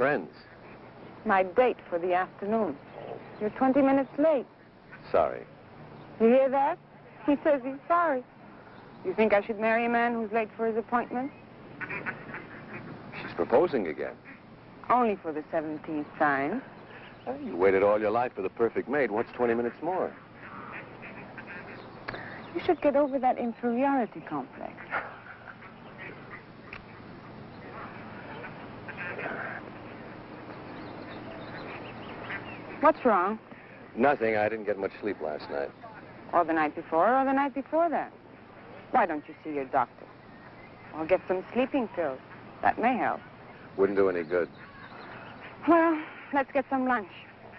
friends. My date for the afternoon. You're 20 minutes late. Sorry. You hear that? He says he's sorry. You think I should marry a man who's late for his appointment? She's proposing again. Only for the 17th time. Well, you waited all your life for the perfect mate. What's 20 minutes more? You should get over that inferiority complex. What's wrong? Nothing. I didn't get much sleep last night. Or the night before, or the night before that. Why don't you see your doctor? Or get some sleeping pills. That may help. Wouldn't do any good. Well, let's get some lunch.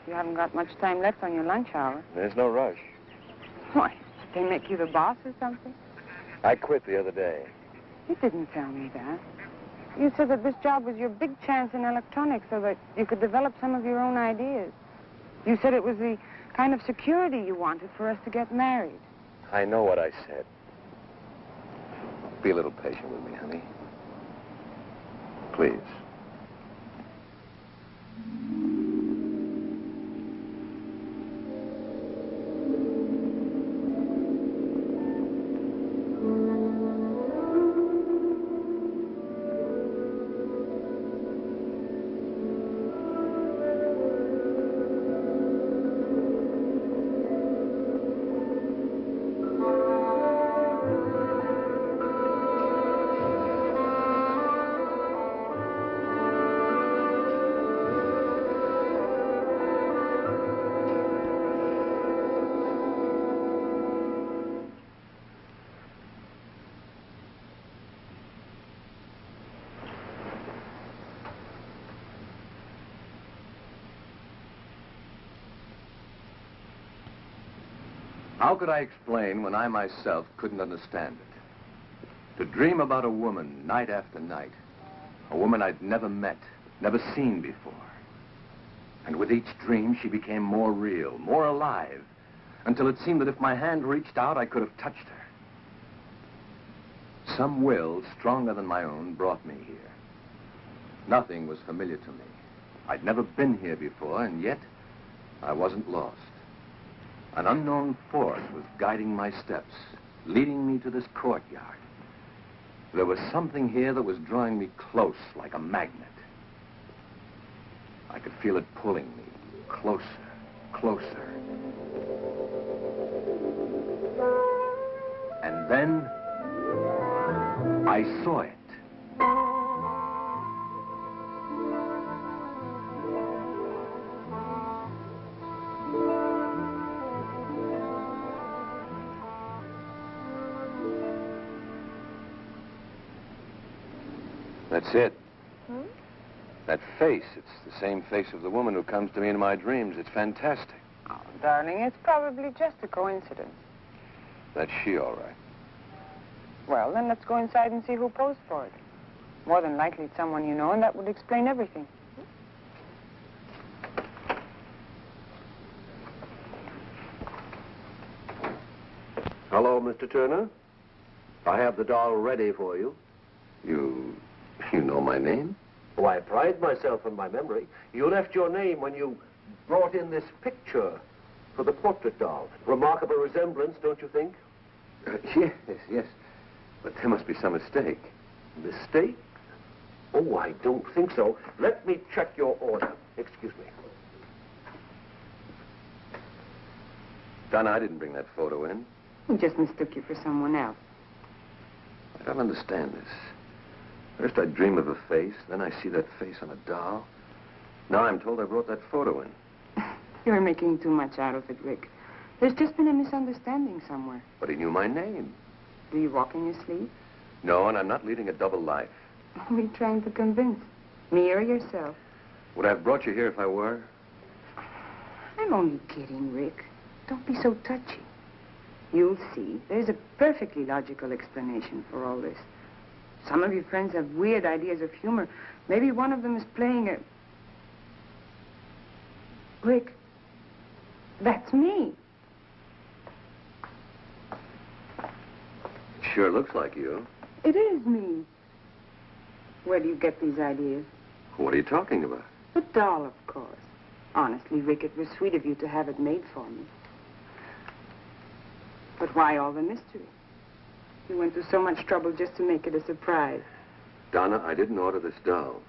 You haven't got much time left on your lunch hour. There's no rush. Why? Did they make you the boss or something? I quit the other day. You didn't tell me that. You said that this job was your big chance in electronics so that you could develop some of your own ideas. You said it was the kind of security you wanted for us to get married. I know what I said. Be a little patient with me, honey. Please. How could I explain when I myself couldn't understand it? To dream about a woman night after night, a woman I'd never met, never seen before. And with each dream, she became more real, more alive, until it seemed that if my hand reached out, I could have touched her. Some will, stronger than my own, brought me here. Nothing was familiar to me. I'd never been here before, and yet I wasn't lost. An unknown force was guiding my steps, leading me to this courtyard. There was something here that was drawing me close like a magnet. I could feel it pulling me closer, closer. And then I saw it. That's it. Hmm? That face, it's the same face of the woman who comes to me in my dreams. It's fantastic. Oh, darling, it's probably just a coincidence. That's she, all right. Well, then let's go inside and see who posed for it. More than likely it's someone you know, and that would explain everything. Hello, Mr. Turner. I have the doll ready for you. You know my name? Oh, I pride myself on my memory. You left your name when you brought in this picture for the portrait doll. Remarkable resemblance, don't you think? Yes. But there must be some mistake. Mistake? Oh, I don't think so. Let me check your order. Excuse me. Donna, I didn't bring that photo in. He just mistook you for someone else. I don't understand this. First I dream of a face, then I see that face on a doll. Now I'm told I brought that photo in. You're making too much out of it, Rick. There's just been a misunderstanding somewhere. But he knew my name. Do you walk in your sleep? No, and I'm not leading a double life. Who are you trying to convince? Me or yourself? Would I have brought you here if I were? I'm only kidding, Rick. Don't be so touchy. You'll see. There's a perfectly logical explanation for all this. Some of your friends have weird ideas of humor. Maybe one of them is playing a... Rick, that's me. It sure looks like you. It is me. Where do you get these ideas? What are you talking about? The doll, of course. Honestly, Rick, it was sweet of you to have it made for me. But why all the mystery? You went to so much trouble just to make it a surprise. Donna, I didn't order this doll.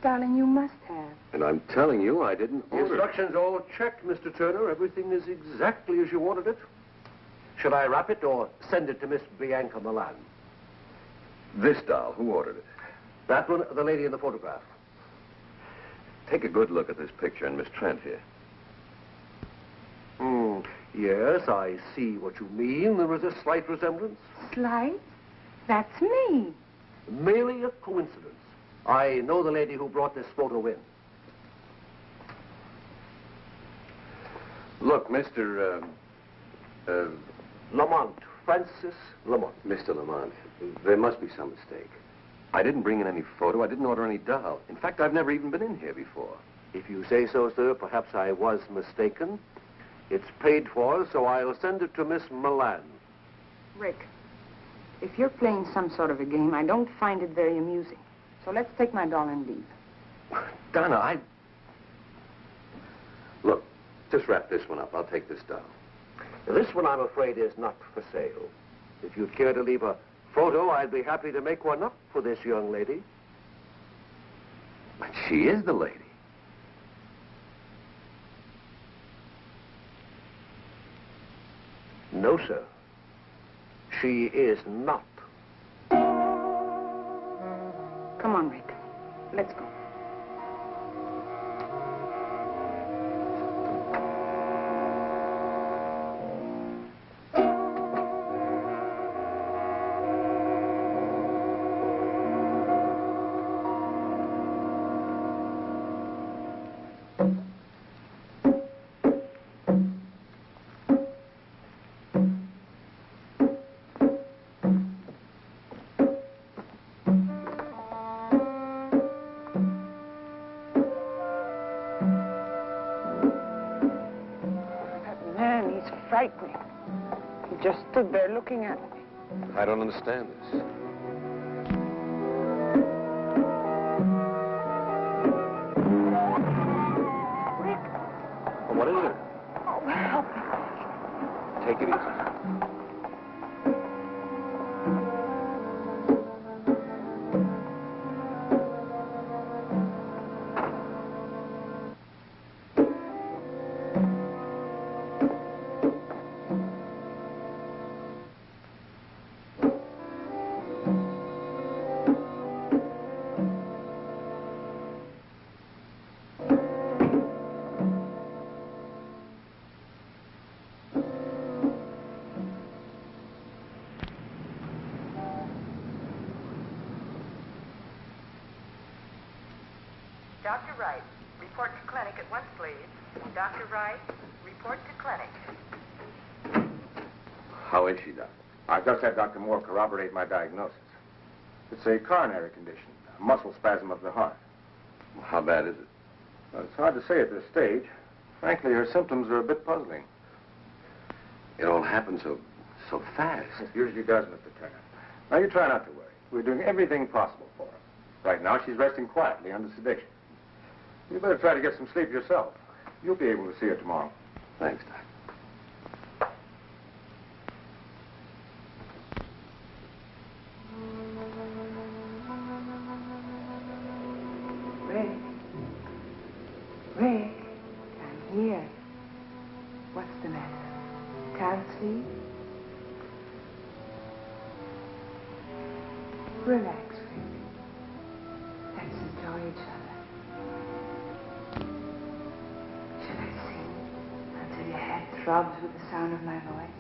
Darling, you must have. And I'm telling you, I didn't The order it. instructions all checked, Mr. Turner. Everything is exactly as you wanted it. Should I wrap it or send it to Miss Bianca Milan? This doll, who ordered it? That one, the lady in the photograph. Take a good look at this picture and Miss Trent here. Yes, I see what you mean. There is a slight resemblance. Slight? That's me. Merely a coincidence. I know the lady who brought this photo in. Look, Mr. Lamont, Francis Lamont. Mr. Lamont, there must be some mistake. I didn't bring in any photo. I didn't order any doll. In fact, I've never even been in here before. If you say so, sir, perhaps I was mistaken. It's paid for, so I'll send it to Miss Milan. Rick, if you're playing some sort of a game, I don't find it very amusing. So let's take my doll and leave. Donna, Look, just wrap this one up. I'll take this doll. This one, I'm afraid, is not for sale. If you'd care to leave a photo, I'd be happy to make one up for this young lady. But she is the lady. No, sir. She is not. Come on, Rick. Let's go. Frightening. He just stood there looking at me. I don't understand this. Rick! What is it? Oh, help me. Take it easy. Dr. Wright, report to clinic at once, please. Dr. Wright, report to clinic. How is she, Doc? I just had Dr. Moore corroborate my diagnosis. It's a coronary condition, a muscle spasm of the heart. How bad is it? Well, it's hard to say at this stage. Frankly, her symptoms are a bit puzzling. It all happened so fast. It usually does, Mr. Turner. Now, you try not to worry. We're doing everything possible for her. Right now, she's resting quietly under sedation. You better try to get some sleep yourself. You'll be able to see her tomorrow. Thanks, Doc. Rick. Rick, I'm here. What's the matter? Can't sleep? Relax, Rick. Let's enjoy each other. Should I sing until your head throbs with the sound of my voice?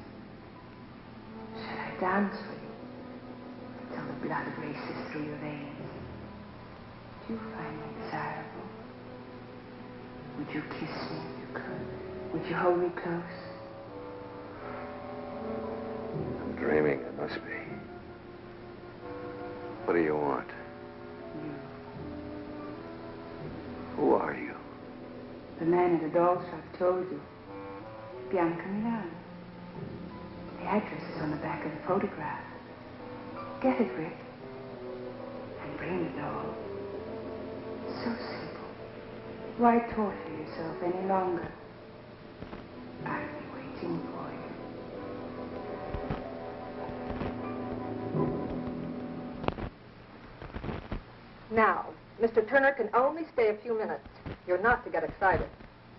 Should I dance with you until the blood races through your veins? Do you find me desirable? Would you kiss me if you could? Would you hold me close? I'm dreaming, it must be. What do you want? You. Who are you? The man at the doll shop told you. Bianca Milan. The address is on the back of the photograph. Get it, Rick. And bring the doll. So simple. Why torture yourself any longer? I'll be waiting for you. Now, Mr. Turner can only stay a few minutes. You're not to get excited.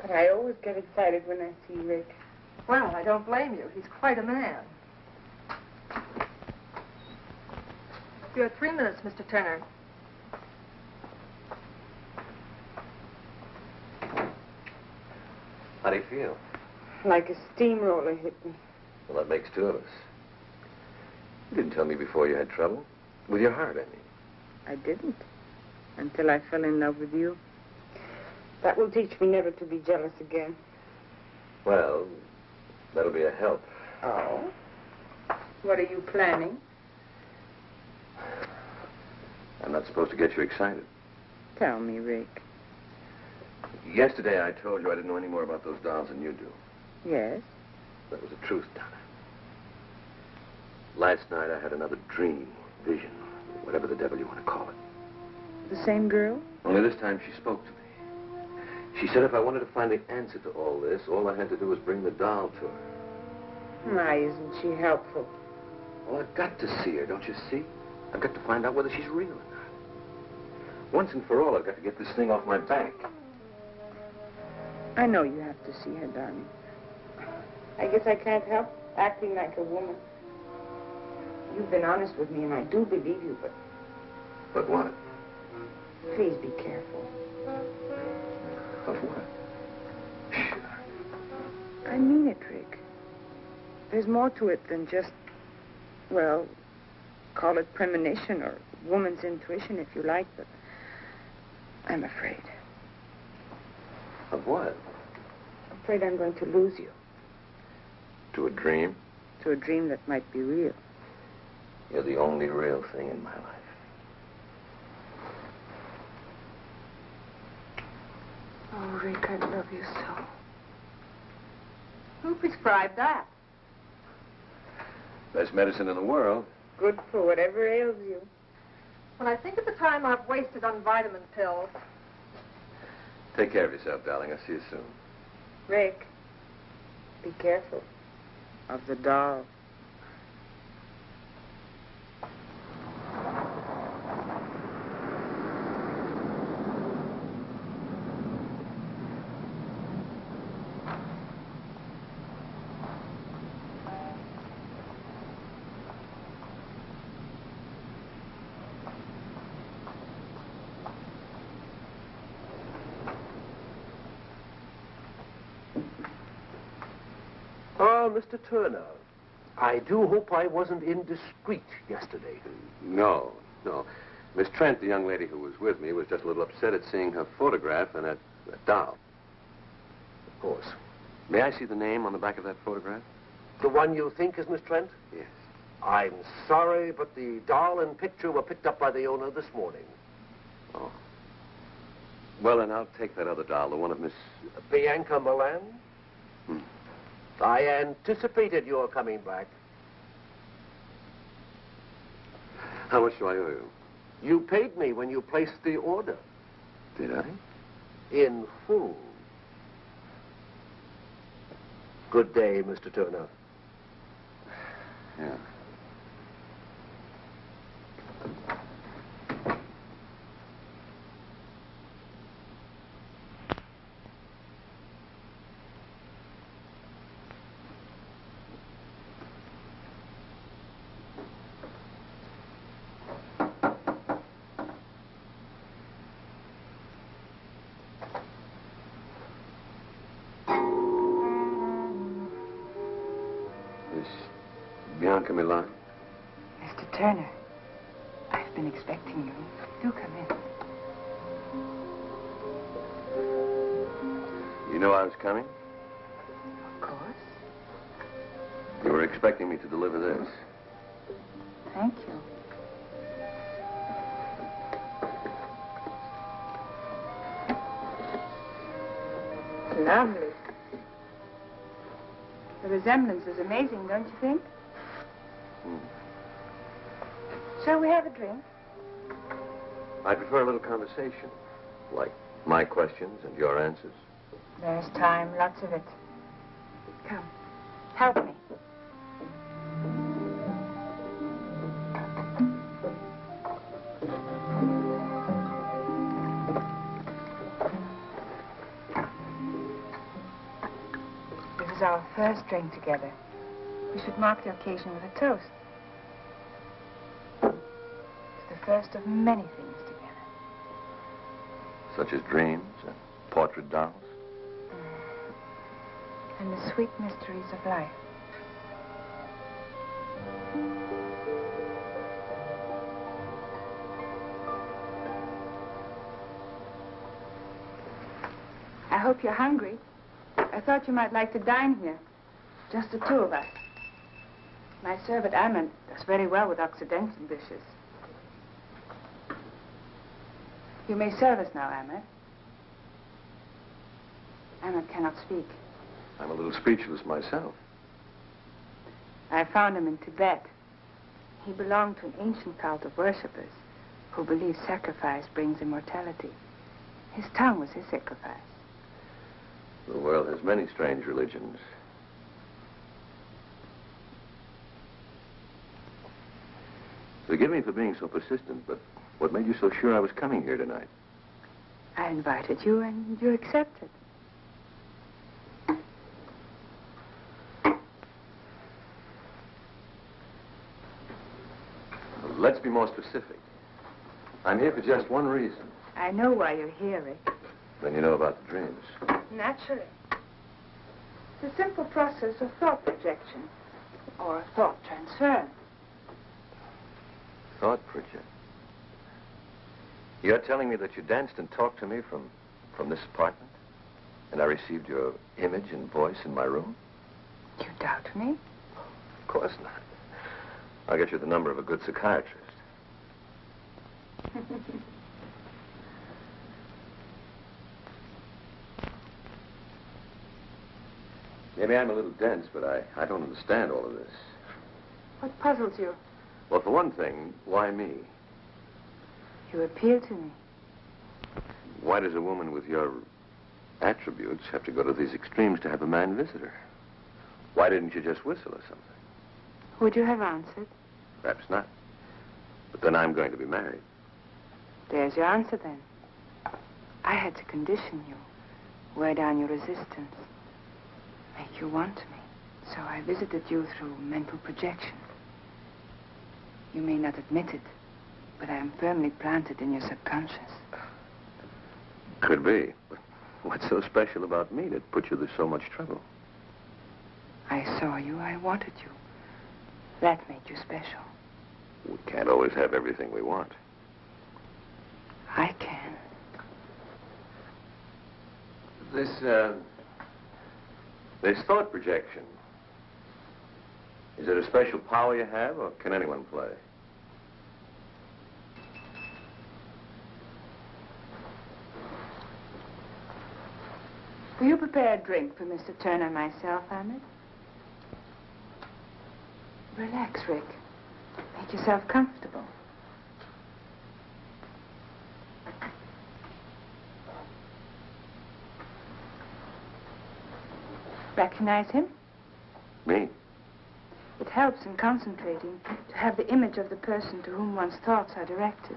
But I always get excited when I see Rick. Well, I don't blame you. He's quite a man. You have 3 minutes, Mr. Turner. How do you feel? Like a steamroller hit me. Well, that makes two of us. You didn't tell me before you had trouble. With your heart, I mean. I didn't. Until I fell in love with you. That will teach me never to be jealous again. Well, that'll be a help. Oh? What are you planning? I'm not supposed to get you excited. Tell me, Rick. Yesterday I told you I didn't know any more about those dolls than you do. Yes? That was the truth, Donna. Last night I had another dream, vision, whatever the devil you want to call it. The same girl? Only this time she spoke to me. She said if I wanted to find the answer to all this, all I had to do was bring the doll to her. Why isn't she helpful? Well, I've got to see her, don't you see? I've got to find out whether she's real or not. Once and for all, I've got to get this thing off my back. I know you have to see her, darling. I guess I can't help acting like a woman. You've been honest with me, and I do believe you, but But what? please be careful. Of what? Sure. I mean it, Rick. There's more to it than just, well, call it premonition or woman's intuition if you like, but I'm afraid. Of what? I'm afraid I'm going to lose you. To a dream? To a dream that might be real. You're the only real thing in my life. Oh, Rick, I love you so. Who prescribed that? Best medicine in the world. Good for whatever ails you. When I think of the time I've wasted on vitamin pills. Take care of yourself, darling. I'll see you soon. Rick, be careful of the doll. Mr. Turner, I do hope I wasn't indiscreet yesterday. No. Miss Trent, the young lady who was with me, was just a little upset at seeing her photograph and that doll. Of course. May I see the name on the back of that photograph? The one you think is Miss Trent? Yes. I'm sorry, but the doll and picture were picked up by the owner this morning. Oh. Well, then I'll take that other doll, the one of Miss... Bianca Milan? Hmm. I anticipated your coming back. How much do I owe you? You paid me when you placed the order. Did I? In full. Good day, Mr. Turner. Yeah. Bianca Milan? Mr. Turner, I've been expecting you. Do come in. You know I was coming? Of course. You were expecting me to deliver this. Thank you. Lovely. The resemblance is amazing, don't you think? Shall we have a drink? I prefer a little conversation, like My questions and your answers. There's time, lots of it. Come, help me. This is our first drink together. We should mark the occasion with a toast. It's the first of many things together. Such as dreams and portrait dolls. And the sweet mysteries of life. I hope you're hungry. I thought you might like to dine here. Just the two of us. My servant, Ahmed, does very well with Occidental dishes. You may serve us now, Ahmed. Ahmed cannot speak. I'm a little speechless myself. I found him in Tibet. He belonged to an ancient cult of worshippers who believe sacrifice brings immortality. His tongue was his sacrifice. The world has many strange religions. Forgive me for being so persistent, but what made you so sure I was coming here tonight? I invited you and you accepted. Let's be more specific. I'm here for just one reason. I know why you're here, Rick. Then you know about the dreams. Naturally. It's a simple process of thought projection or thought transfer. Thought project. You're telling me that you danced and talked to me from this apartment? And I received your image and voice in my room? You doubt me? Of course not. I'll get you the number of a good psychiatrist. Maybe I'm a little dense, but I don't understand all of this. What puzzles you? Well, for one thing, why me? You appeal to me. Why does a woman with your attributes have to go to these extremes to have a man visit her? Why didn't you just whistle or something? Would you have answered? Perhaps not. But then I'm going to be married. There's your answer, then. I had to condition you, wear down your resistance, make you want me. So I visited you through mental projection. You may not admit it, but I am firmly planted in your subconscious. Could be. But what's so special about me that put you to so much trouble? I saw you, I wanted you. That made you special. We can't always have everything we want. I can. This thought projection, is it a special power you have, or can anyone play? Will you prepare a drink for Mr. Turner and myself, Ahmed? Relax, Rick. Make yourself comfortable. Recognize him? Me? It helps in concentrating to have the image of the person to whom one's thoughts are directed.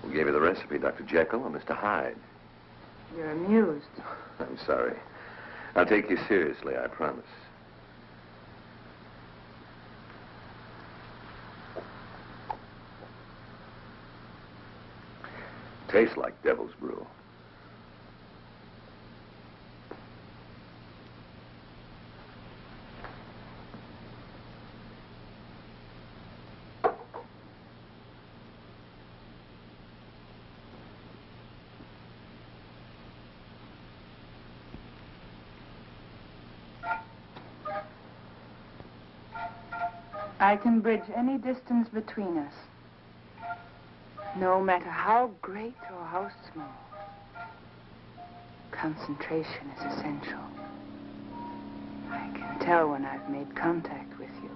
Who gave you the recipe, Dr. Jekyll or Mr. Hyde? You're amused. I'm sorry. I'll take you seriously, I promise. Tastes like devil's brew. I can bridge any distance between us, no matter how great or how small. Concentration is essential. I can tell when I've made contact with you,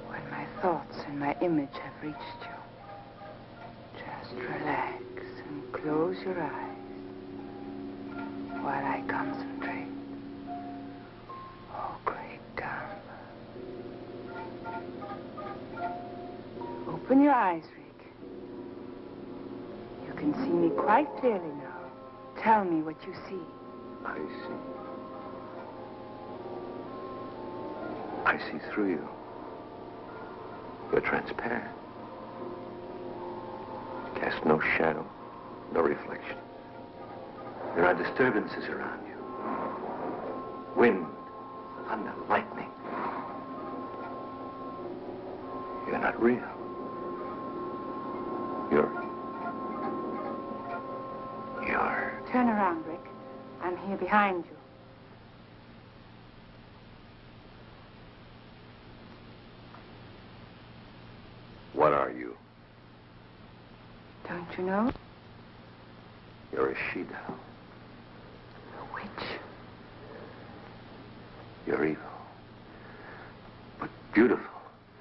when my thoughts and my image have reached you. Just relax and close your eyes while I concentrate. Oh, great Gamba. Open your eyes, Rick. You can see me quite clearly now. Tell me what you see. I see. I see through you. You're transparent. Cast no shadow, no reflection. There are disturbances around you. Wind, thunder, lightning. You're not real. You're... Turn around, Rick. I'm here behind you. What are you? Don't you know? You're a she-devil. A witch. You're evil. But beautiful,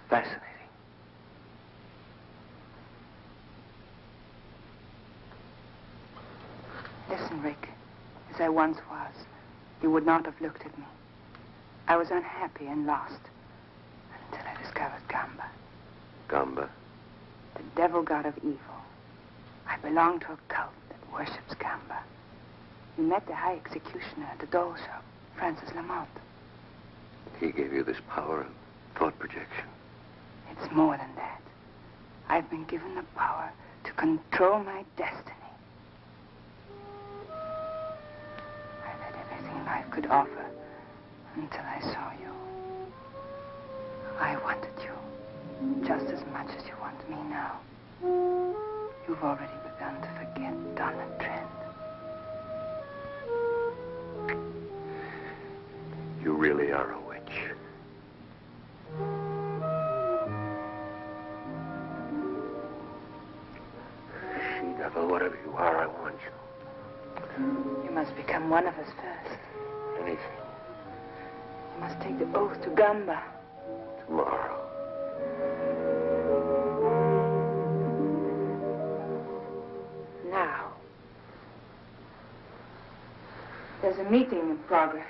fascinating. Listen, Rick. As I once was, you would not have looked at me. I was unhappy and lost until I discovered Gamba, Gamba? the devil god of evil. I belong to a cult that worships Gamba. We met the high executioner at the doll shop, Francis Lamont. He gave you this power of thought projection. It's more than that. I've been given the power to control my destiny. I've had everything life could offer until I saw you. I wanted you just as much as you want me now. You've already begun to forget Donna Trent. You really are a witch. She-devil, whatever you are, I want you. You must become one of us first. Anything. You must take the oath to Gamba. Tomorrow. Now. There's a meeting in progress.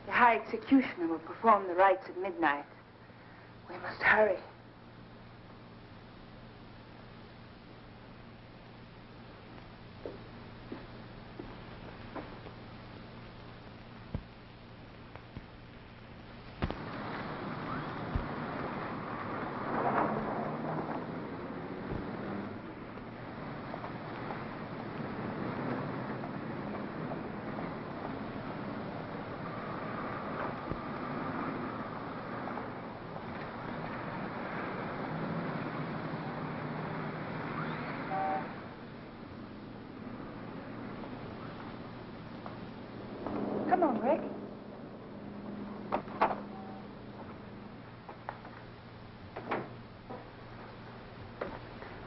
The High Executioner will perform the rites at midnight. We must hurry. Come on, Rick.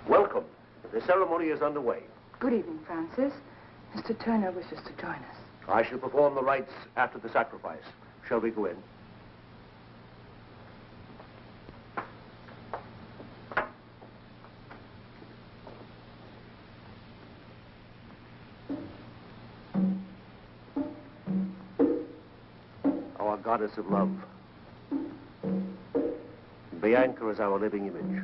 Welcome. The ceremony is underway. Good evening, Francis. Mr. Turner wishes to join us. I shall perform the rites after the sacrifice. Shall we go in? Our goddess of love. Bianca is our living image.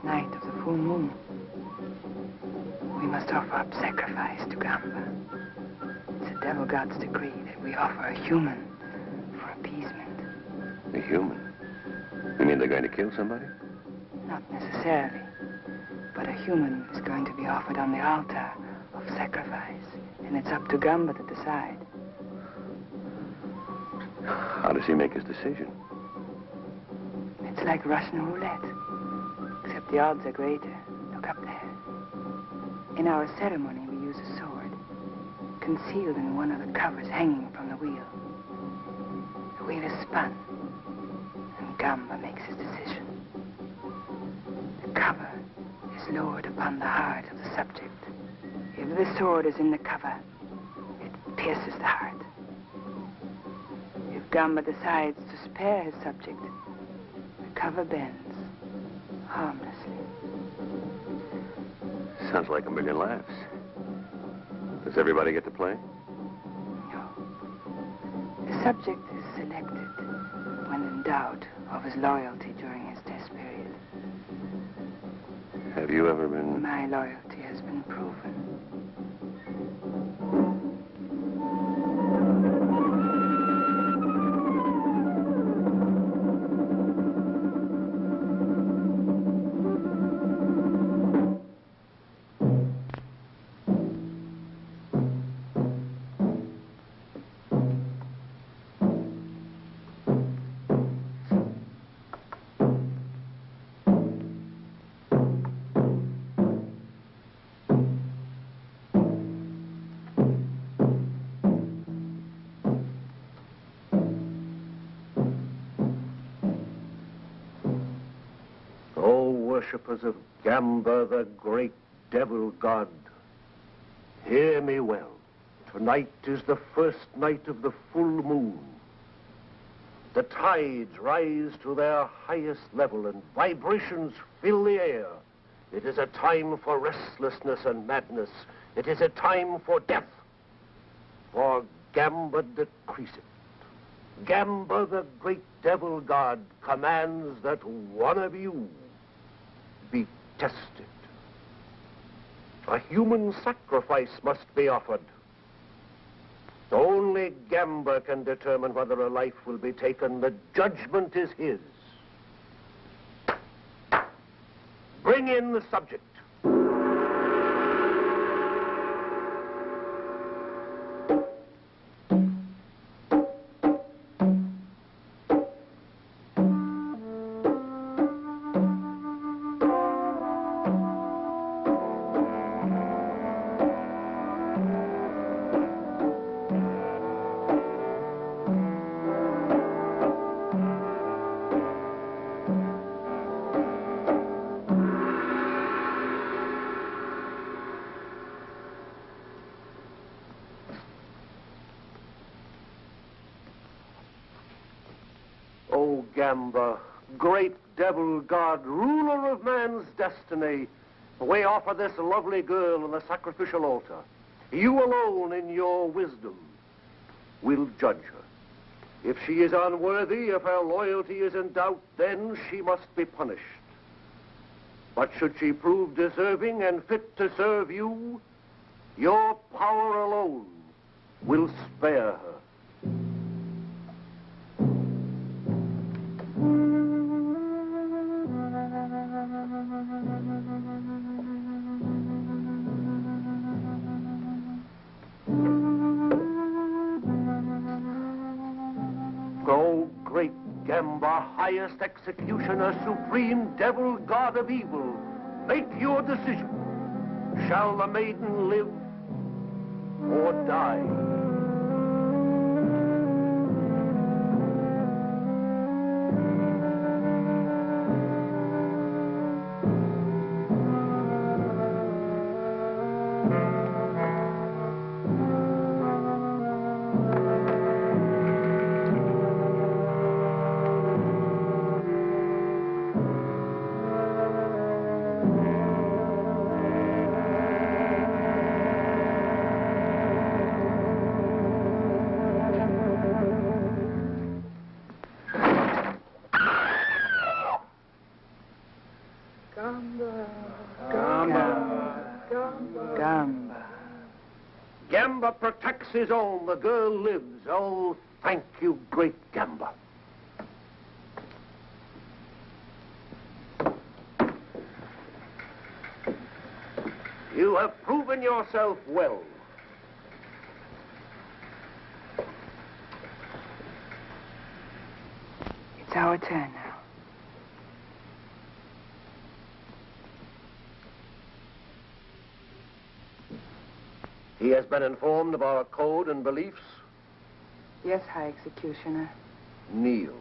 night of the full moon. We must offer up sacrifice to Gamba. It's the devil god's decree that we offer a human for appeasement. A human? You mean they're going to kill somebody? Not necessarily, but a human is going to be offered on the altar of sacrifice, and it's up to Gamba to decide. How does he make his decision? It's like Russian roulette, except the odds are greater. Look up there. In our ceremony, we use a sword, concealed in one of the covers hanging from the wheel. The wheel is spun, and Gamba makes his decision. The cover is lowered upon the heart of the subject. If the sword is in the cover, it pierces the heart. If Gamba decides to spare his subject, the cover bends harmlessly. Sounds like a million laughs. Does everybody get to play? No. The subject is selected when in doubt of his loyalty during his test period. Have you ever been... My loyalty has been proven. Worshippers of Gamba, the great devil god, hear me well. Tonight is the first night of the full moon. The tides rise to their highest level and vibrations fill the air. It is a time for restlessness and madness. It is a time for death. For Gamba decrees it. Gamba, the great devil god, commands that one of you be tested. A human sacrifice must be offered. Only Gamba can determine whether a life will be taken. The judgment is his. Bring in the subject. O Gamba, great devil god, ruler of man's destiny, we offer this lovely girl on the sacrificial altar. You alone in your wisdom will judge her. If she is unworthy, if her loyalty is in doubt, then she must be punished. But should she prove deserving and fit to serve you, your power alone will spare her. O great Gamba, highest executioner, supreme devil, god of evil, make your decision. Shall the maiden live or die? Gamba protects his own. The girl lives. Oh, thank you, great Gamba. You have proven yourself well. It's our turn now. He has been informed of our code and beliefs. Yes, High Executioner. Kneel.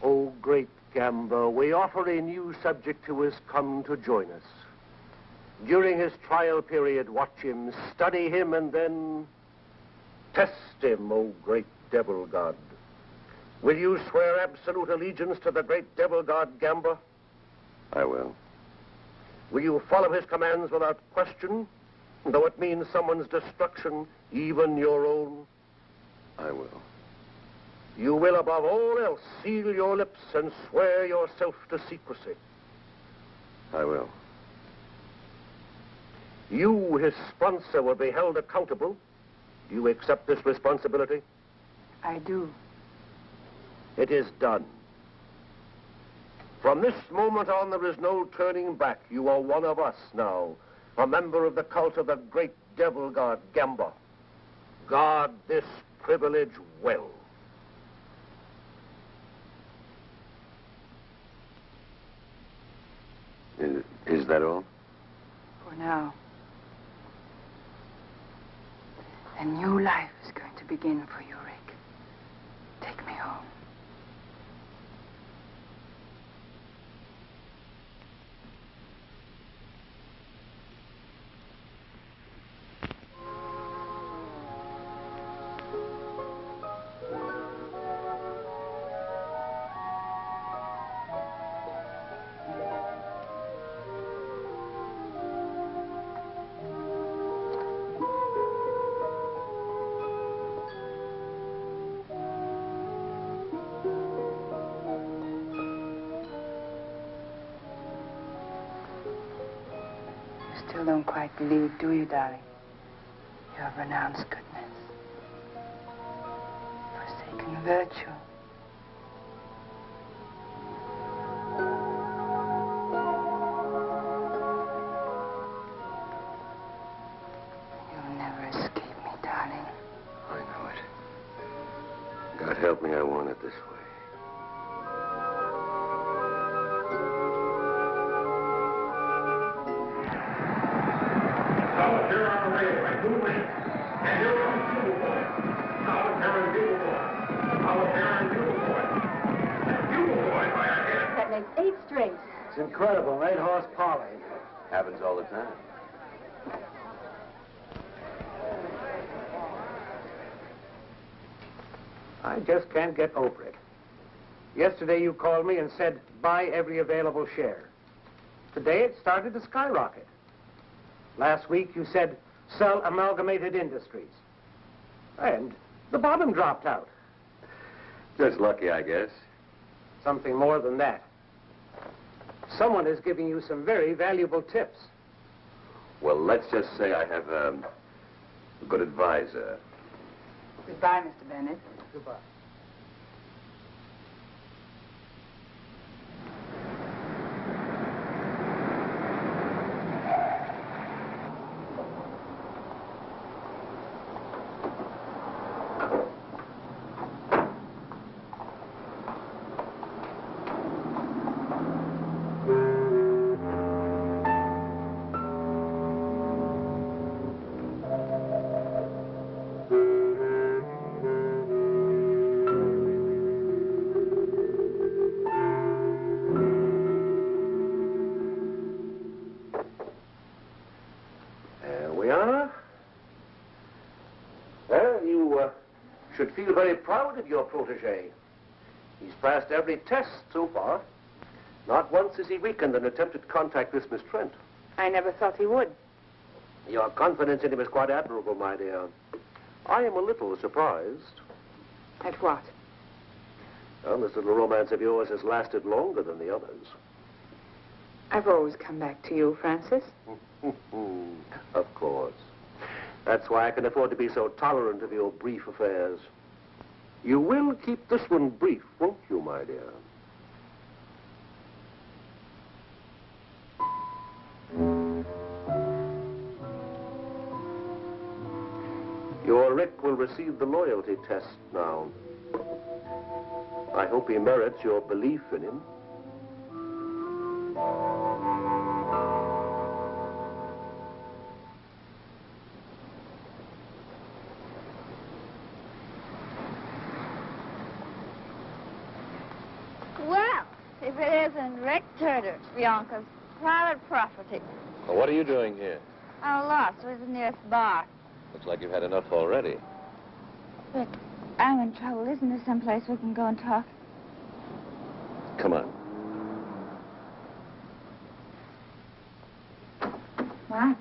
Oh, great Gamba, we offer a new subject who has come to join us. During his trial period, watch him, study him, and then test him, O great devil god. Will you swear absolute allegiance to the great devil god Gamba? I will. Will you follow his commands without question, though it means someone's destruction, even your own? I will. You will, above all else, seal your lips and swear yourself to secrecy. I will. You, his sponsor, will be held accountable. Do you accept this responsibility? I do. It is done. From this moment on, there is no turning back. You are one of us now, a member of the cult of the great devil god Gamba. Guard this privilege well. Is that all? For now. A new life is going to begin for you, Rick. Take me home. Still don't quite believe, do you, darling? You have renounced goodness, forsaken virtue. You'll never escape me, darling. I know it. God help me, I want it this way. Here on the railway, who wins? And here comes Bugle Boy. Solitary Bugle Boy. Solitary Bugle Boy. Bugle Boy by a head. That makes 8 strings. It's incredible, 8-horse Polly. Happens all the time. I just can't get over it. Yesterday you called me and said, buy every available share. Today it started to skyrocket. Last week you said, sell Amalgamated Industries. And the bottom dropped out. Just lucky, I guess. Something more than that. Someone is giving you some very valuable tips. Well, let's just say I have a good advisor. Goodbye, Mr. Bennett. Goodbye. Should feel very proud of your protege. He's passed every test so far. Not once has he weakened in attempted contact with Miss Trent. I never thought he would. Your confidence in him is quite admirable, my dear. I am a little surprised. At what? Well, this little romance of yours has lasted longer than the others. I've always come back to you, Francis. Of course. That's why I can afford to be so tolerant of your brief affairs. You will keep this one brief, won't you, my dear? Your Rick will receive the loyalty test now. I hope he merits your belief in him. Well, if it isn't Rick Turner, Bianca's private property. Well, what are you doing here? I'm lost. Where's the nearest bar? Looks like you've had enough already. Rick, I'm in trouble. Isn't there someplace we can go and talk? Come on. What?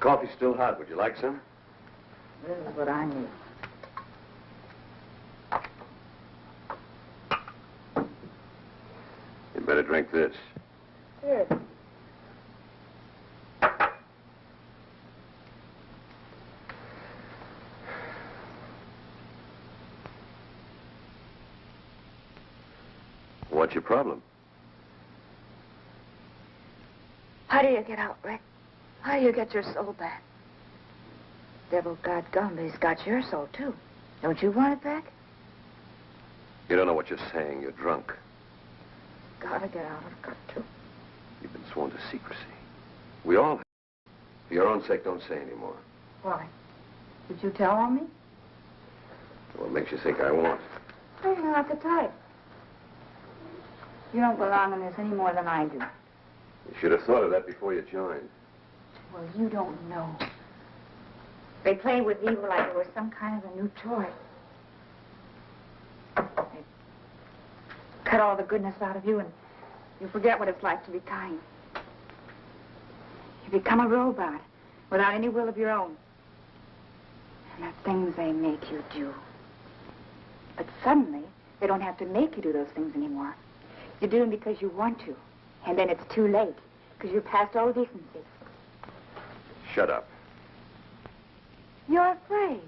Coffee's still hot. Would you like some? This is what I need. You better drink this. Here. What's your problem? How do you get out, Rick? How do you get your soul back? Devil God-gum, but he's got your soul, too. Don't you want it back? You don't know what you're saying. You're drunk. Gotta get out. I've got to. You've been sworn to secrecy. We all have. For your own sake, don't say anymore. Why? Did you tell on me? What makes you think I won't? You're not the type. You don't belong in this any more than I do. You should have thought of that before you joined. Well, you don't know. They play with evil like it was some kind of a new toy. They cut all the goodness out of you, and you forget what it's like to be kind. You become a robot without any will of your own. And the things they make you do. But suddenly, they don't have to make you do those things anymore. You do them because you want to. And then it's too late, because you're past all decency. Shut up. You're afraid.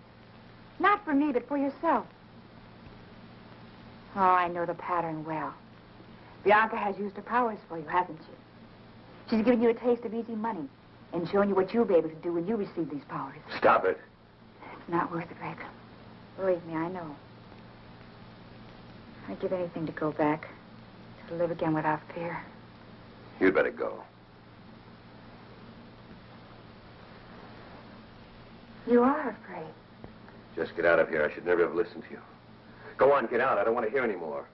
Not for me, but for yourself. Oh, I know the pattern well. Bianca has used her powers for you, hasn't she? She's given you a taste of easy money and shown you what you'll be able to do when you receive these powers. Stop it. It's not worth it, Rick. Believe me, I know. I'd give anything to go back, to live again without fear. You'd better go. You are afraid. Just get out of here. I should never have listened to you. Go on, get out. I don't want to hear any more.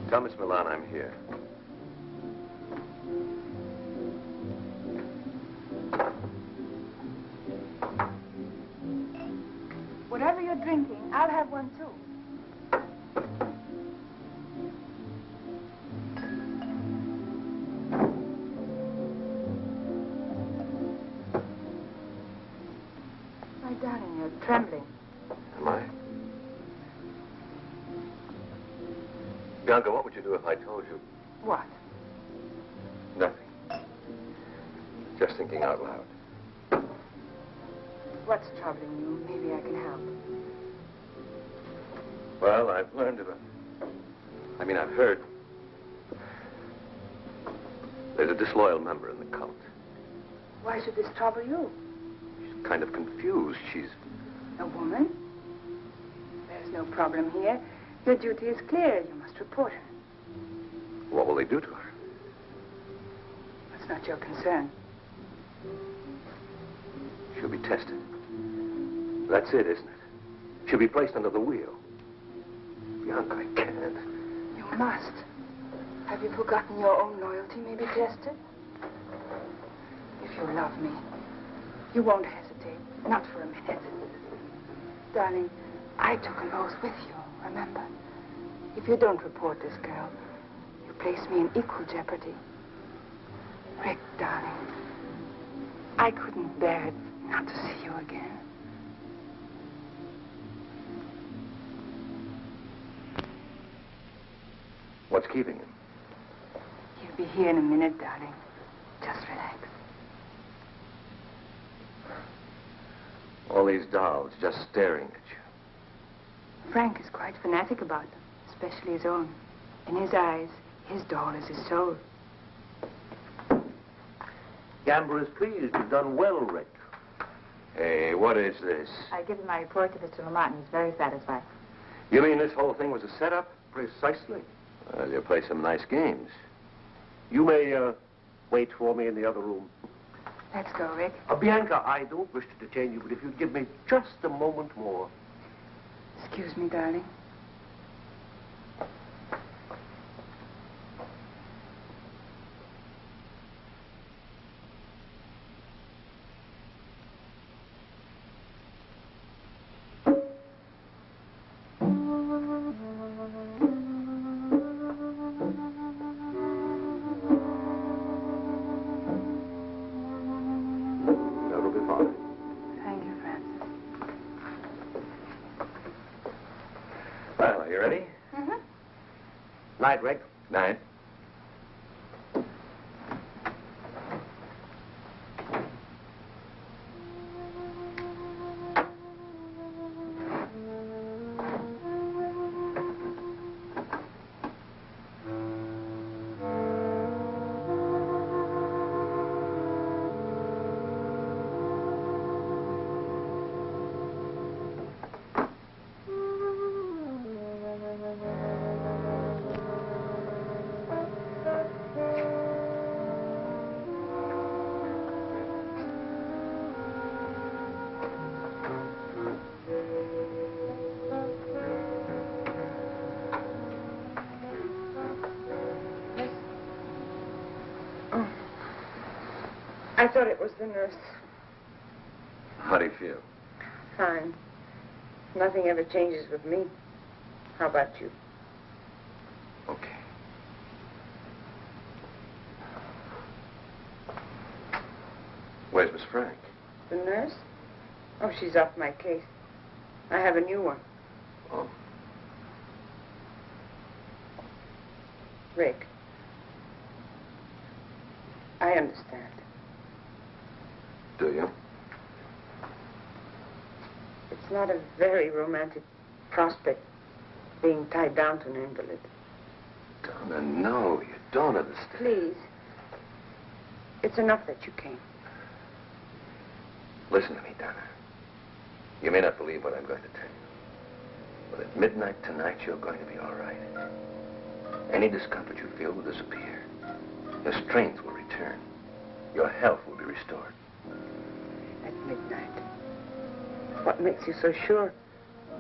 Tell Miss Milan I'm here. Whatever you're drinking, I'll have one, too. My darling, you're trembling. Am I? Bianca, what would you do if I told you? What? Nothing. Just thinking out loud. What's troubling you? Maybe I can help. Well, I've learned of I've heard. There's a disloyal member in the cult. Why should this trouble you? She's kind of confused. She's... A woman? There's no problem here. Your duty is clear. You must report her. What will they do to her? That's not your concern. She'll be tested. That's it, isn't it? She'll be placed under the wheel. Bianca, I can't. You must. Have you forgotten your own loyalty may be tested? If you love me, you won't hesitate. Not for a minute. Darling, I took an oath with you, remember? If you don't report this girl, you place me in equal jeopardy. Rick, darling, I couldn't bear it not to see you again. What's keeping him? He'll be here in a minute, darling. Just relax. All these dolls just staring at you. Frank is quite fanatic about them, especially his own. In his eyes, his doll is his soul. Gamble is pleased. You've done well, Rick. Hey, what is this? I give him my report to Mr. Lamont, and he's very satisfied. You mean this whole thing was a setup? Precisely. Well, you play some nice games. You may wait for me in the other room. Let's go, Rick. Bianca, I don't wish to detain you, but if you'd give me just a moment more. Excuse me, darling. That'll be fine. Thank you, Francis. Well, are you ready? Mm-hmm. Night, Rick. Night. I thought it was the nurse. How do you feel? Fine. Nothing ever changes with me. How about you? Okay. Where's Miss Frank? The nurse? Oh, she's off my case. I have a new one. Oh. Rick. I understand. Do you? It's not a very romantic prospect, being tied down to an invalid. Donna, no, you don't understand. Please. It's enough that you came. Listen to me, Donna. You may not believe what I'm going to tell you, but at midnight tonight, you're going to be all right. Any discomfort you feel will disappear. Your strength will return. Your health will be restored. At midnight. What makes you so sure?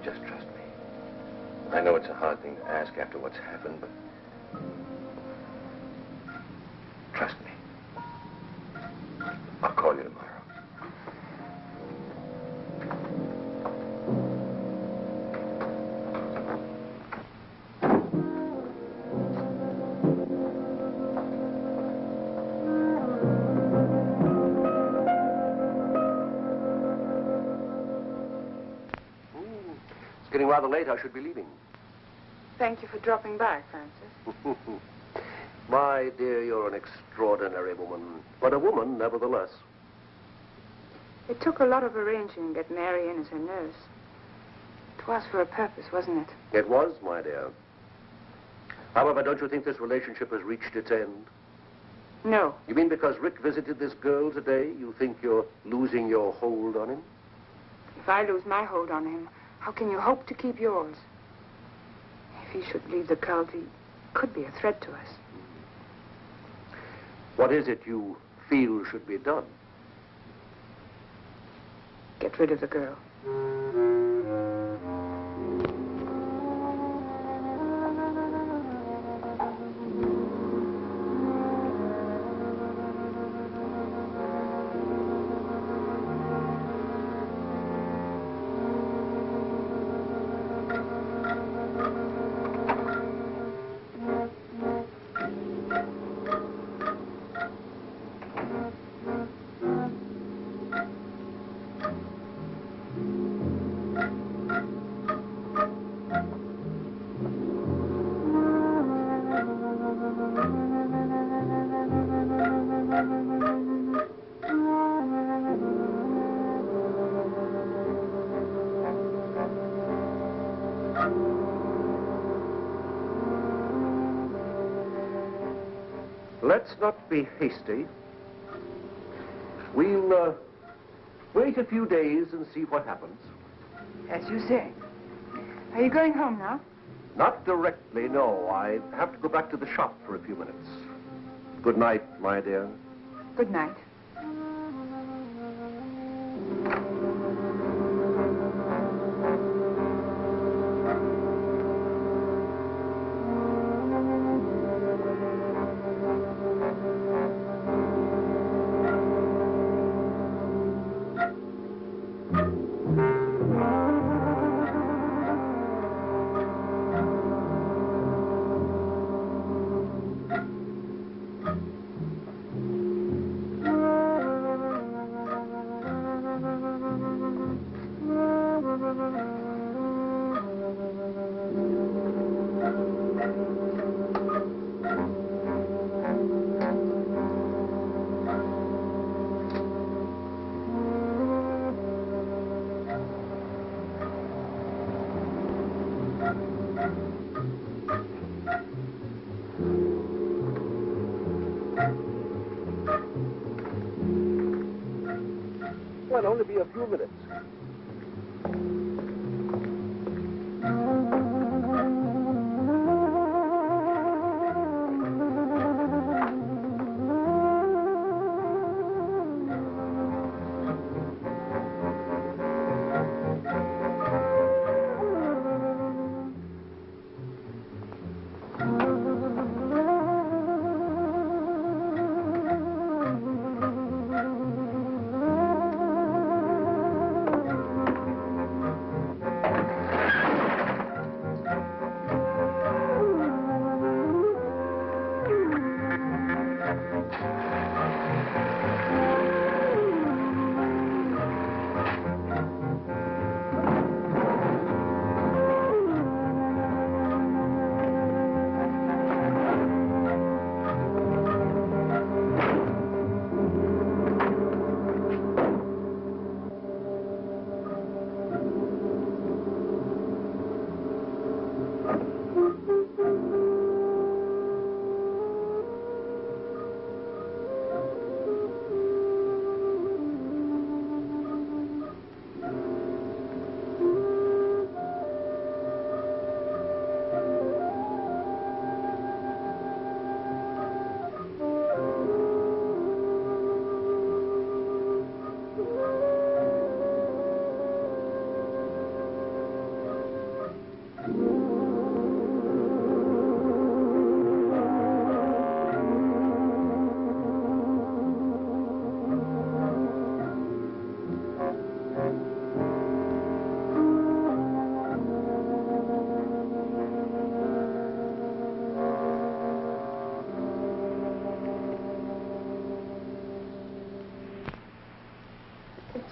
Just trust me. I know it's a hard thing to ask after what's happened, but trust me. I'll call you tomorrow. It's getting rather late. I should be leaving. Thank you for dropping by, Francis. My dear, you're an extraordinary woman. But a woman, nevertheless. It took a lot of arranging to get Mary in as her nurse. It was for a purpose, wasn't it? It was, my dear. However, don't you think this relationship has reached its end? No. You mean because Rick visited this girl today, you think you're losing your hold on him? If I lose my hold on him, how can you hope to keep yours? If he should leave the cult, he could be a threat to us. What is it you feel should be done? Get rid of the girl. Let's not be hasty. We'll wait a few days and see what happens. As you say. Are you going home now? Not directly, no. I have to go back to the shop for a few minutes. Good night, my dear. Good night. Well, only be a few minutes.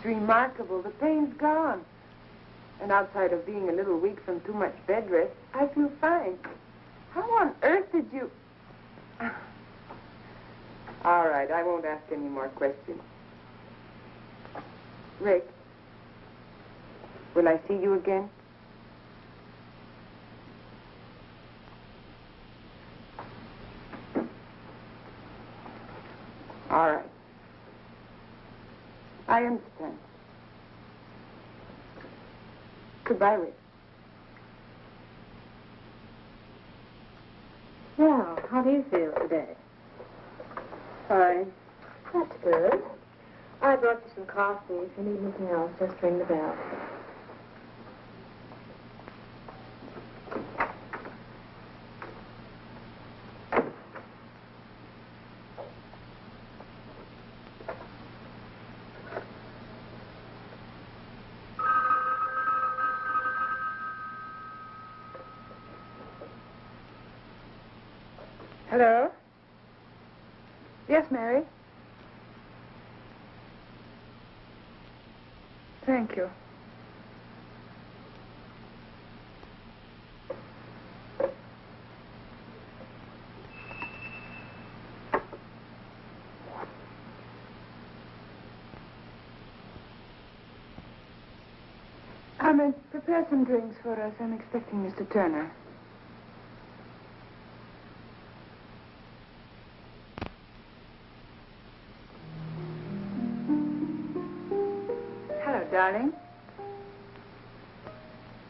It's remarkable. The pain's gone. And outside of being a little weak from too much bed rest, I feel fine. How on earth did you... All right, I won't ask any more questions. Rick, will I see you again? All right. I understand. Goodbye, Rick. Well, how do you feel today? Fine. That's good. I brought you some coffee. If you need anything else, just ring the bell. Hello? Yes, Mary? Thank you. Prepare some drinks for us. I'm expecting Mr. Turner. Darling,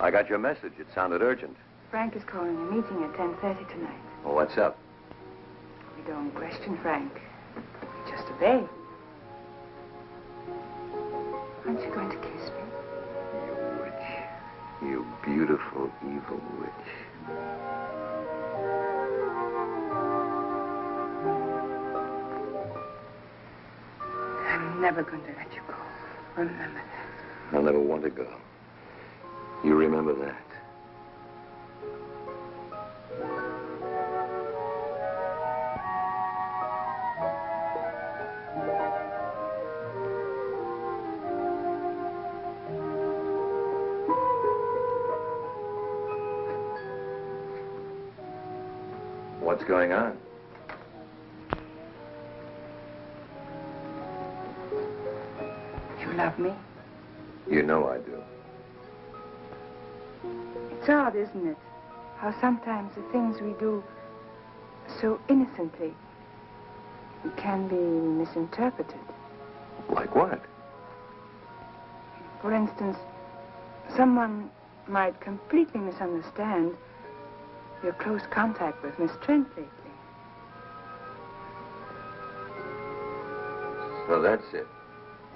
I got your message. It sounded urgent. Frank is calling a meeting at 10:30 tonight. Well, what's up? We don't question Frank. We just obey. Aren't you going to kiss me? You witch. You beautiful, evil witch. I'm never going to let you go. Remember that. I'll never want to go. You remember that. What's going on? You love me? You know I do. It's odd, isn't it? How sometimes the things we do so innocently can be misinterpreted. Like what? For instance, someone might completely misunderstand your close contact with Miss Trent lately. So that's it.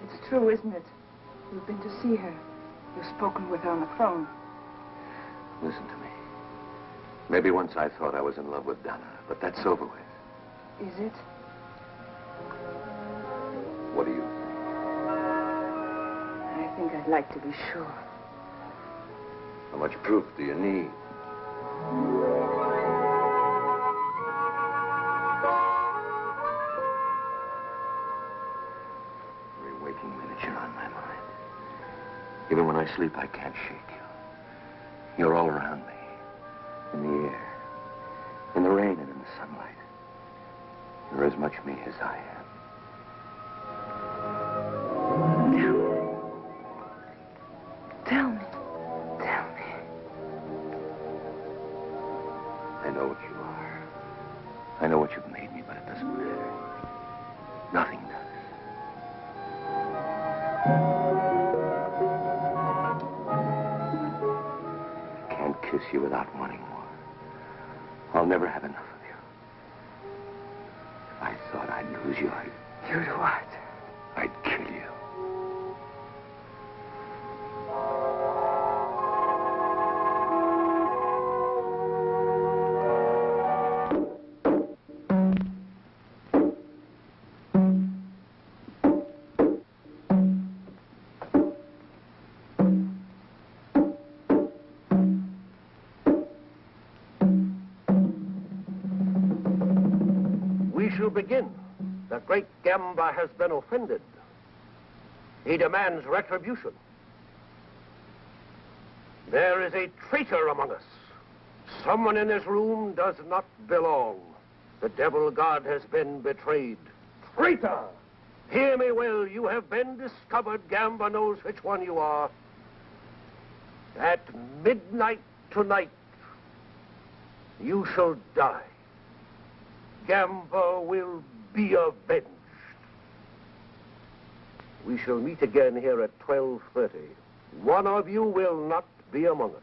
It's true, isn't it? You've been to see her. You've spoken with her on the phone. Listen to me. Maybe once I thought I was in love with Donna, but that's over with. Is it? What do you think? I think I'd like to be sure. How much proof do you need? Every waking minute you're on my mind. Even when I sleep, I can't shake you. You're all around me. In the air. In the rain and in the sunlight. You're as much me as I am. Tell me. Tell me. I know what you are. I know what you've made me, but it doesn't matter. Nothing does. I can't kiss you without wanting more. I'll never have enough of you. If I thought I'd lose you, You'd what? I'd kill you. We shall begin. The great Gamba has been offended. He demands retribution. There is a traitor among us. Someone in this room does not belong. The devil god has been betrayed. Traitor! Hear me well. You have been discovered. Gamba knows which one you are. At midnight tonight, you shall die. Gamba will be avenged. We shall meet again here at 12:30. One of you will not be among us.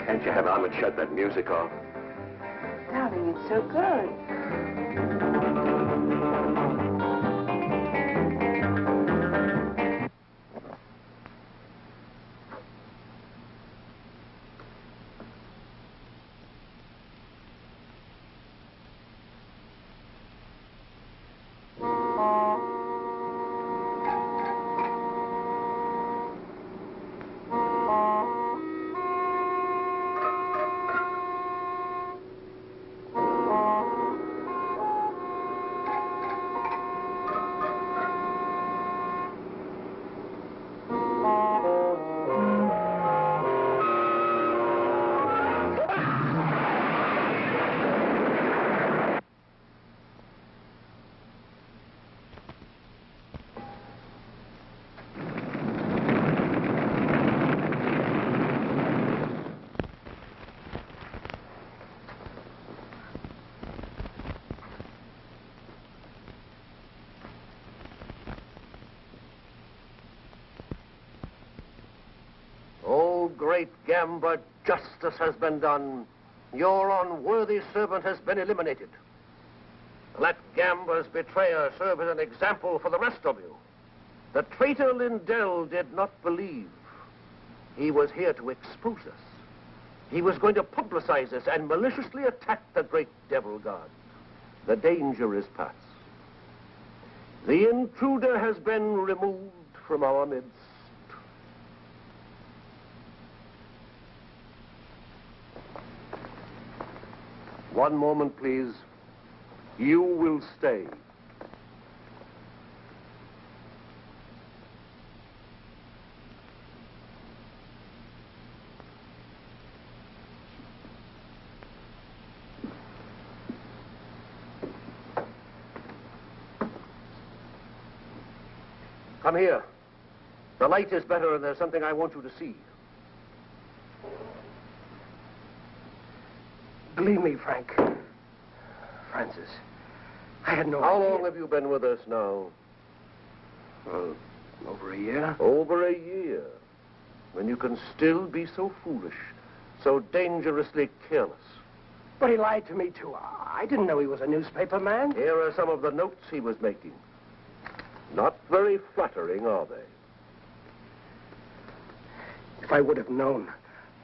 Can't you have Ahmed shut that music off? Darling, it's so good. Tonight, Gamba, justice has been done. Your unworthy servant has been eliminated. Let Gamba's betrayer serve as an example for the rest of you. The traitor Lindell did not believe. He was here to expose us. He was going to publicize us and maliciously attack the great devil god. The danger is past. The intruder has been removed from our midst. One moment, please. You will stay. Come here. The light is better and there's something I want you to see. Believe me, Frank. Francis, I had no How idea. long have you been with us now? Over a year. Over a year. When you can still be so foolish, so dangerously careless. But he lied to me, too. I didn't know he was a newspaper man. Here are some of the notes he was making. Not very flattering, are they? If I would have known,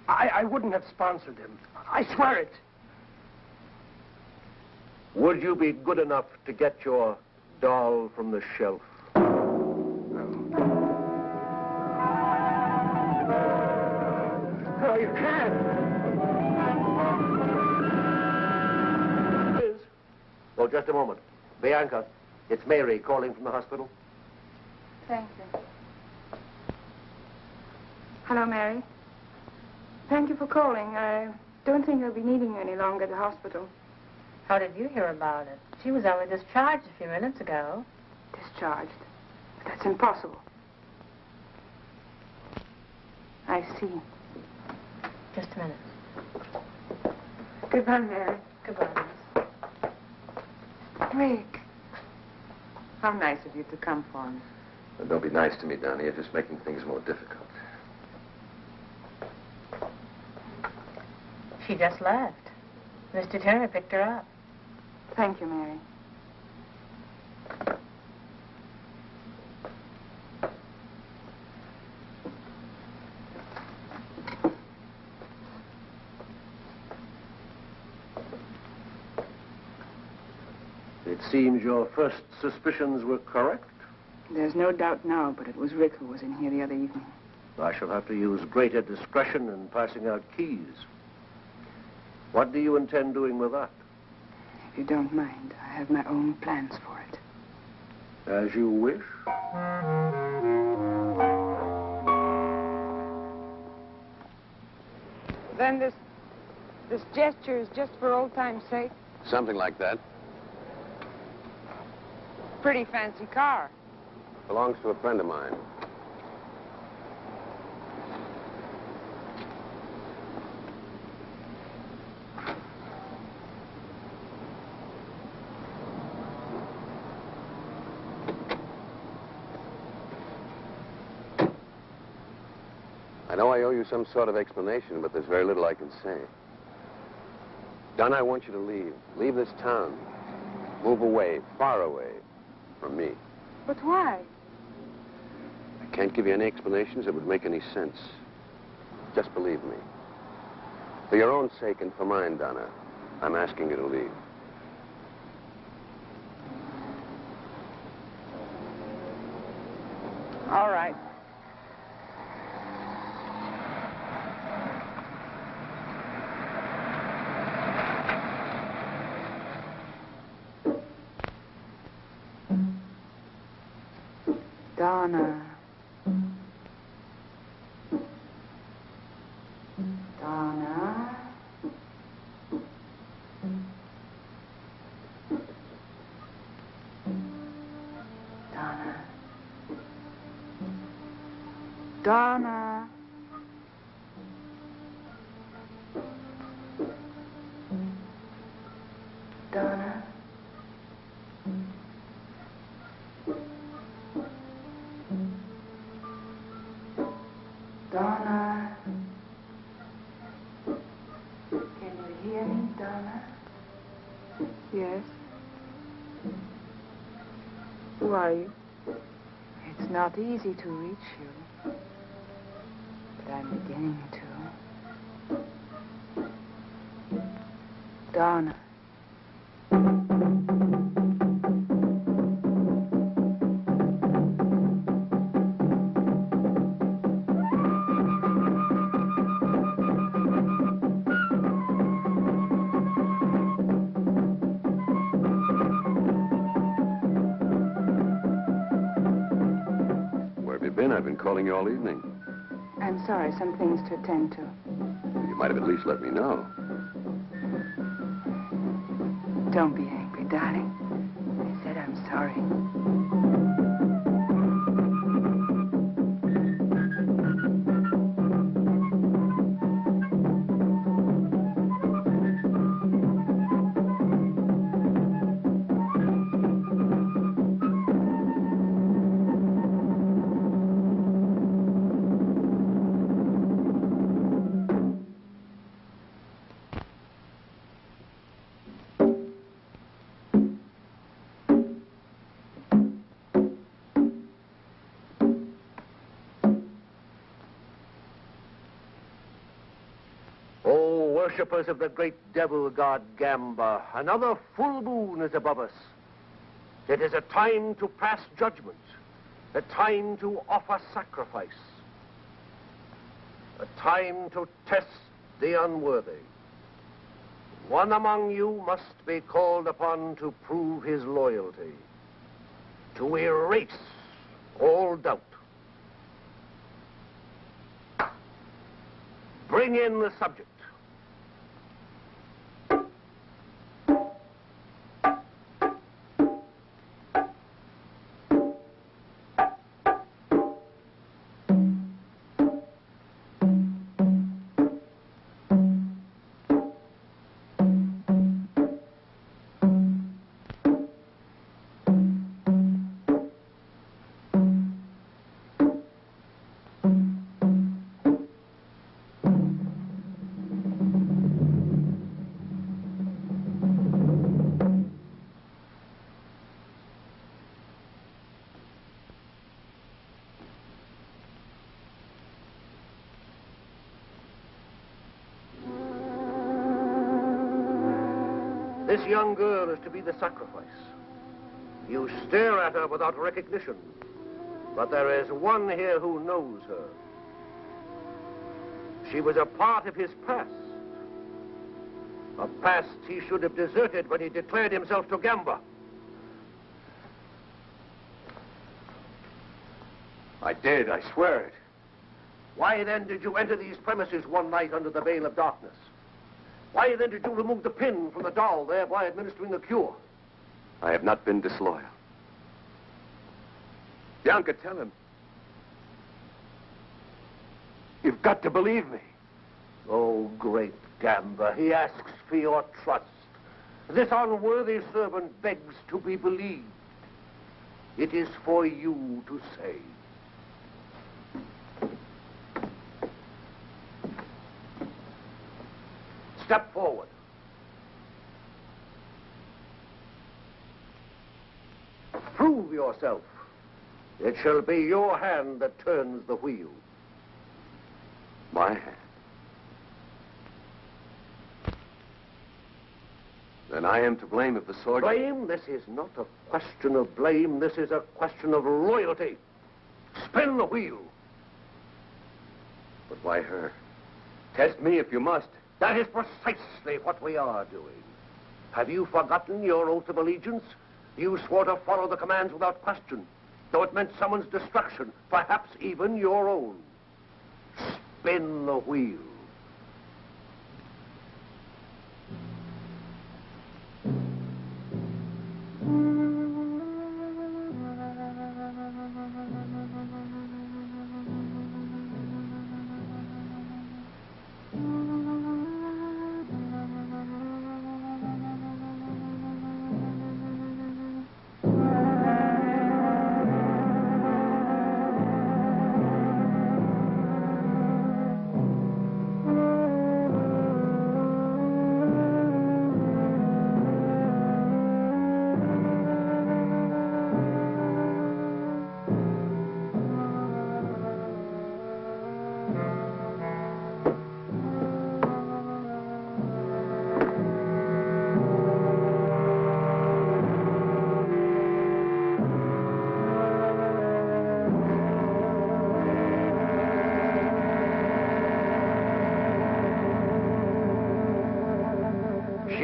I wouldn't have sponsored him. I swear it. Would you be good enough to get your doll from the shelf? No, you can't. Oh, just a moment. Bianca, it's Mary calling from the hospital. Thank you. Hello, Mary. Thank you for calling. I don't think I'll be needing you any longer at the hospital. How did you hear about it? She was only discharged a few minutes ago. Discharged? That's impossible. I see. Just a minute. Goodbye, Mary. Goodbye, Miss. Rick. How nice of you to come for me. Well, don't be nice to me, Donnie. You're just making things more difficult. She just left. Mr. Turner picked her up. Thank you, Mary. It seems your first suspicions were correct. There's no doubt now, but it was Rick who was in here the other evening. I shall have to use greater discretion in passing out keys. What do you intend doing with that? If you don't mind, I have my own plans for it. As you wish. Then this gesture is just for old time's sake? Something like that. Pretty fancy car. Belongs to a friend of mine. I know I owe you some sort of explanation, but there's very little I can say. Don, I want you to leave. Leave this town. Move away, far away from me. But why? I can't give you any explanations that would make any sense. Just believe me. For your own sake and for mine, Donna, I'm asking you to leave. All right. Donna. Donna. Donna. Donna. Donna. Donna. Donna? Yes? Who are you? It's not easy to reach you, but I'm beginning to. Donna. I've been calling you all evening. I'm sorry, some things to attend to. You might have at least let me know. Don't be angry, darling. I said I'm sorry. Worshippers of the great devil god Gamba, another full moon is above us. It is a time to pass judgment, a time to offer sacrifice, a time to test the unworthy. One among you must be called upon to prove his loyalty, to erase all doubt. Bring in the subject. This young girl is to be the sacrifice. You stare at her without recognition, but there is one here who knows her. She was a part of his past. A past he should have deserted when he declared himself to Gamba. I did, I swear it. Why then did you enter these premises one night under the veil of darkness? Why then did you remove the pin from the doll, thereby administering the cure? I have not been disloyal. Bianca, tell him. You've got to believe me. Oh, great Gamba, he asks for your trust. This unworthy servant begs to be believed. It is for you to say. Step forward. Prove yourself. It shall be your hand that turns the wheel. My hand? Then I am to blame if the sword... Blame? This is not a question of blame. This is a question of loyalty. Spin the wheel. But why her? Test me if you must. That is precisely what we are doing. Have you forgotten your oath of allegiance? You swore to follow the commands without question, though it meant someone's destruction, perhaps even your own. Spin the wheel.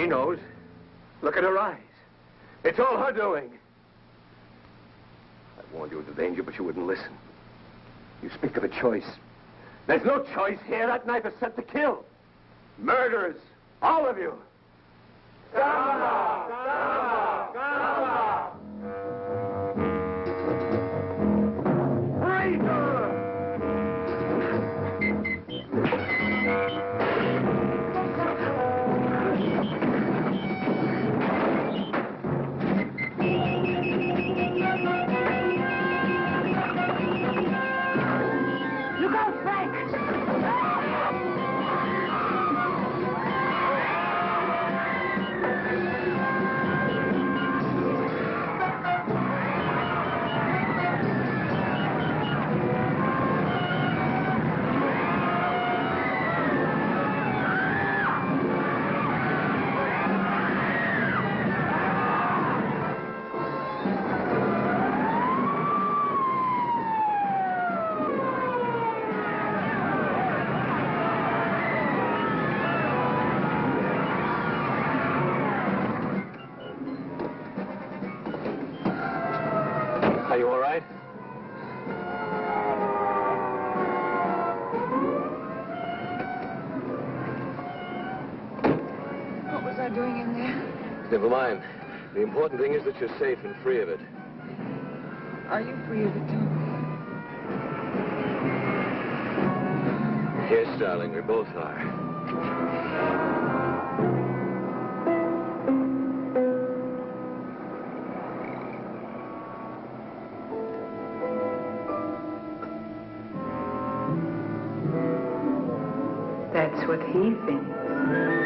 She knows. Look at her eyes. It's all her doing. I warned you of the danger, but you wouldn't listen. You speak of a choice. There's no choice here. That knife is set to kill. Murderers. All of you. Are you all right? What was I doing in there? Never mind. The important thing is that you're safe and free of it. Are you free of it, too? Yes, darling, we both are. That's what he thinks.